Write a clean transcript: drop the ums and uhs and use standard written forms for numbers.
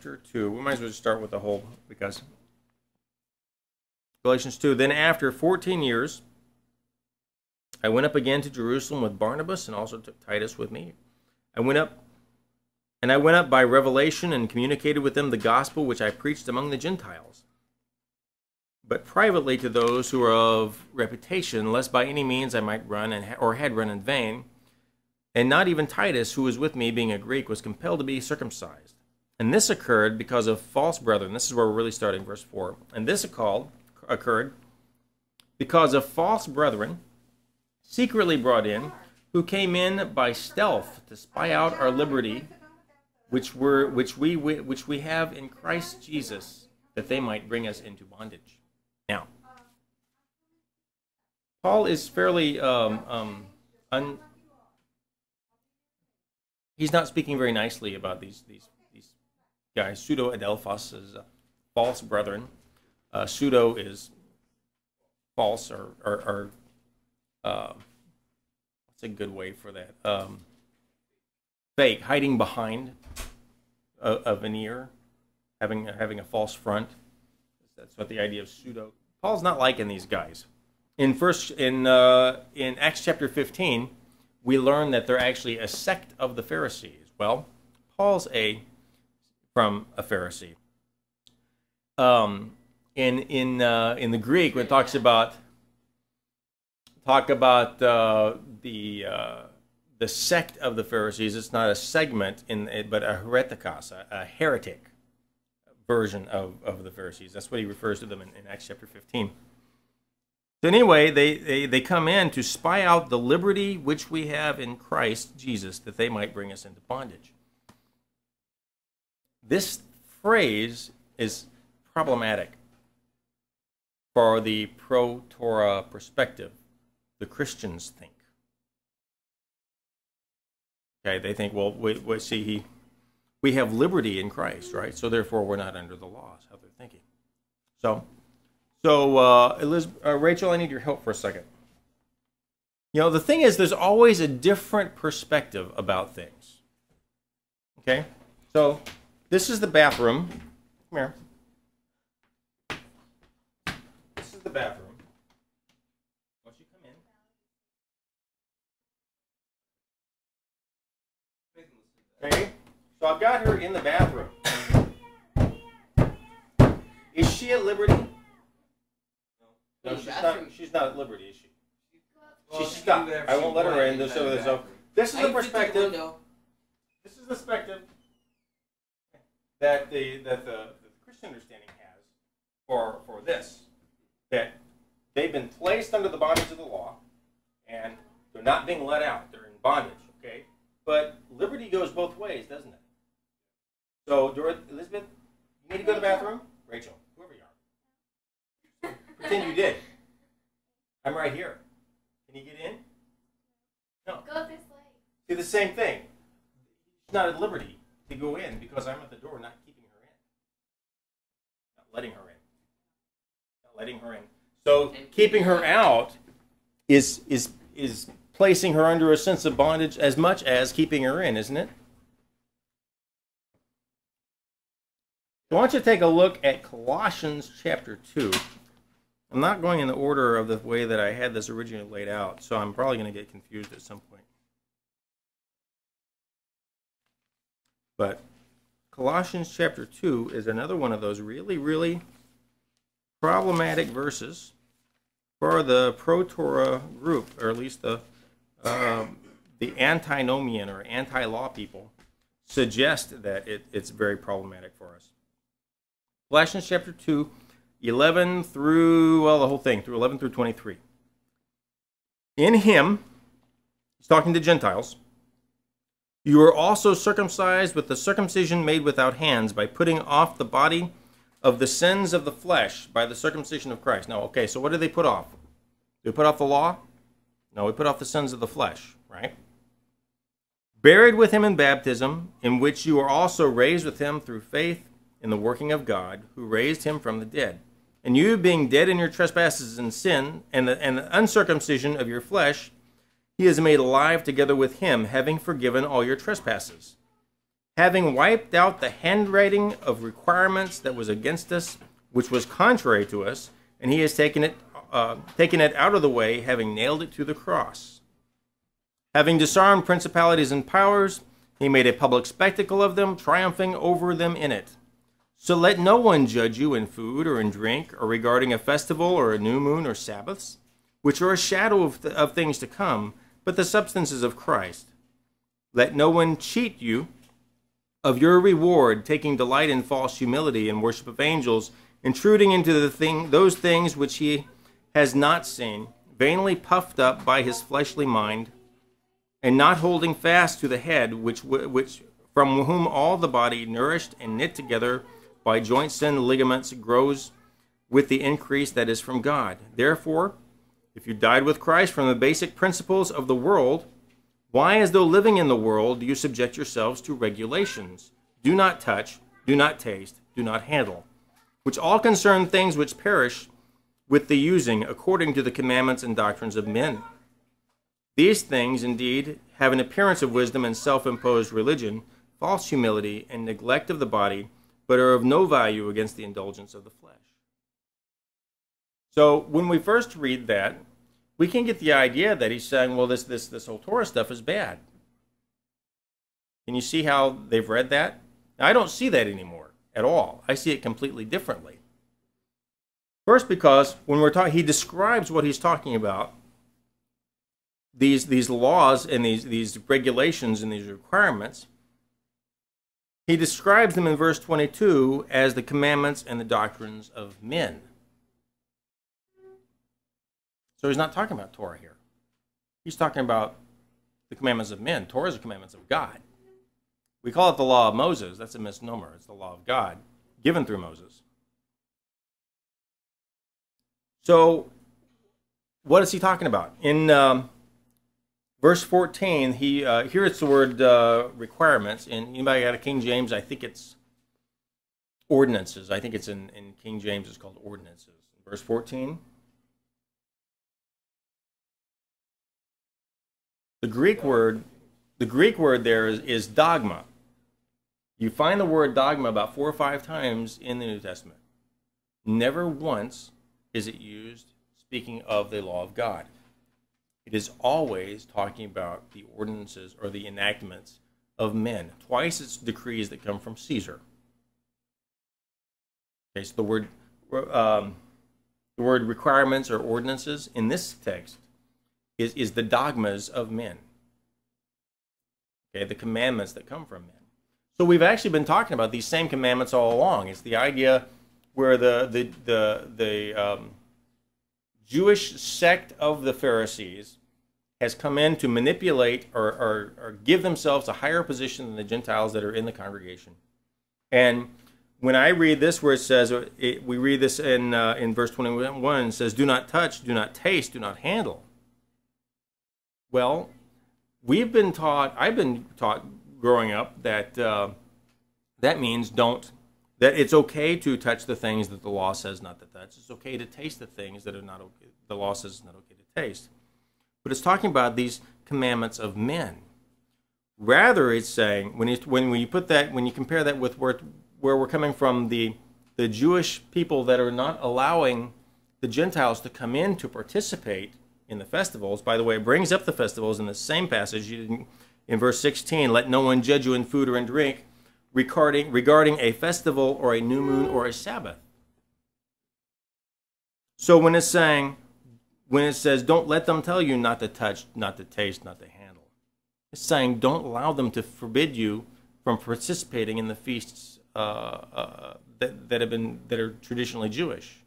chapter 2. We might as well just start with the whole, because Galatians 2. Then after 14 years, I went up again to Jerusalem with Barnabas and also took Titus with me. I went up by revelation and communicated with them the gospel which I preached among the Gentiles, but privately to those who are of reputation, lest by any means I might run or had run in vain. And not even Titus, who was with me, being a Greek, was compelled to be circumcised. And this occurred because of false brethren. This is where we're really starting, verse 4. And this occurred because of false brethren, secretly brought in, who came in by stealth to spy out our liberty, which we have in Christ Jesus, that they might bring us into bondage. Now, Paul is fairly he's not speaking very nicely about these guys. Pseudo-adelphos is false brethren. Pseudo is false, or what's a good way for that? Fake, hiding behind a veneer, having a false front. That's what the idea of pseudo. Paul's not liking these guys. In Acts chapter 15, we learn that they're actually a sect of the Pharisees. Well, Paul's from a Pharisee. In the Greek, when it talks about the sect of the Pharisees, it's not a segment but a heretikos, a heretic version of the Pharisees. That's what he refers to them in Acts chapter 15. So anyway, they come in to spy out the liberty which we have in Christ Jesus, that they might bring us into bondage. This phrase is problematic for the pro-Torah perspective. The Christians think. Okay, they think, well, we have liberty in Christ, right? So therefore, we're not under the law. Is how they're thinking. So Rachel, I need your help for a second. The thing is, there's always a different perspective about things. Okay? So, this is the bathroom. Come here. This is the bathroom. Once you come in. Okay? So, I've got her in the bathroom. Is she at liberty? No, she's not at liberty, is she? She's stuck. I won't let her in. So this is the perspective. This is the perspective that the Christian understanding has for this. That they've been placed under the bondage of the law, and they're not being let out. They're in bondage. Okay, but liberty goes both ways, doesn't it? So, Elizabeth, you need to go to the bathroom. Rachel, whoever you are. Pretend you did. I'm right here. Can you get in? No. Go this way. See, the same thing. She's not at liberty to go in because I'm at the door, not keeping her in. Not letting her in. Not letting her in. So keeping her out is placing her under a sense of bondage as much as keeping her in, isn't it? So I want you to take a look at Colossians chapter 2. I'm not going in the order of the way that I had this originally laid out, so I'm probably going to get confused at some point. But Colossians chapter 2 is another one of those really, really problematic verses for the pro-Torah group, or at least the antinomian or anti-law people suggest that it's very problematic for us. Colossians chapter 2, 11 through, the whole thing, through 11 through 23. In him, he's talking to Gentiles, you are also circumcised with the circumcision made without hands by putting off the body of the sins of the flesh by the circumcision of Christ. Now, okay, so what do they put off? Do they put off the law? No, we put off the sins of the flesh, right? Buried with him in baptism, in which you are also raised with him through faith in the working of God, who raised him from the dead. And you, being dead in your trespasses and sin, and the uncircumcision of your flesh, he is made alive together with him, having forgiven all your trespasses, having wiped out the handwriting of requirements that was against us, which was contrary to us, and he has taken it out of the way, having nailed it to the cross. Having disarmed principalities and powers, he made a public spectacle of them, triumphing over them in it. So let no one judge you in food or in drink, or regarding a festival or a new moon or Sabbaths, which are a shadow of things to come, but the substances of Christ. Let no one cheat you of your reward, taking delight in false humility and worship of angels, intruding into those things which he has not seen, vainly puffed up by his fleshly mind, and not holding fast to the head, which from whom all the body, nourished and knit together by joints and ligaments, grows with the increase that is from God. Therefore, if you died with Christ from the basic principles of the world, why, as though living in the world, do you subject yourselves to regulations? Do not touch, do not taste, do not handle, which all concern things which perish with the using, according to the commandments and doctrines of men. These things, indeed, have an appearance of wisdom and self-imposed religion, false humility, and neglect of the body, but are of no value against the indulgence of the flesh. So when we first read that, we can get the idea that he's saying, well, this whole Torah stuff is bad. Can you see how they've read that? Now, I don't see that anymore at all. I see it completely differently. First, because when we're talking, he describes what he's talking about, these laws and these regulations and these requirements. He describes them in verse 22 as the commandments and the doctrines of men. So he's not talking about Torah here. He's talking about the commandments of men. Torah is the commandments of God. We call it the law of Moses. That's a misnomer. It's the law of God given through Moses. So what is he talking about? In verse 14, here it's the word requirements. And anybody got a King James? I think it's ordinances. I think it's in King James, it's called ordinances. Verse 14. The Greek word there is dogma. You find the word dogma about 4 or 5 times in the New Testament. Never once is it used speaking of the law of God. It is always talking about the ordinances or the enactments of men. Twice it's decrees that come from Caesar. Okay, so the word requirements or ordinances in this text is the dogmas of men. Okay, the commandments that come from men. So we've actually been talking about these same commandments all along. It's the idea where the Jewish sect of the Pharisees has come in to manipulate or give themselves a higher position than the Gentiles that are in the congregation. And when I read this, where it says, we read this in verse 21, it says, do not touch, do not taste, do not handle. Well, I've been taught growing up that that means that it's okay to touch the things that the law says not to touch. It's okay to taste the things that are not okay, the law says it's not okay to taste. But it's talking about these commandments of men. Rather, it's saying when you compare that with where we're coming from, the Jewish people that are not allowing the Gentiles to come in to participate in the festivals. By the way, it brings up the festivals in the same passage in verse 16. Let no one judge you in food or in drink regarding a festival or a new moon or a Sabbath. So when it says don't let them tell you not to touch, not to taste, not to handle, it's saying don't allow them to forbid you from participating in the feasts that are traditionally Jewish.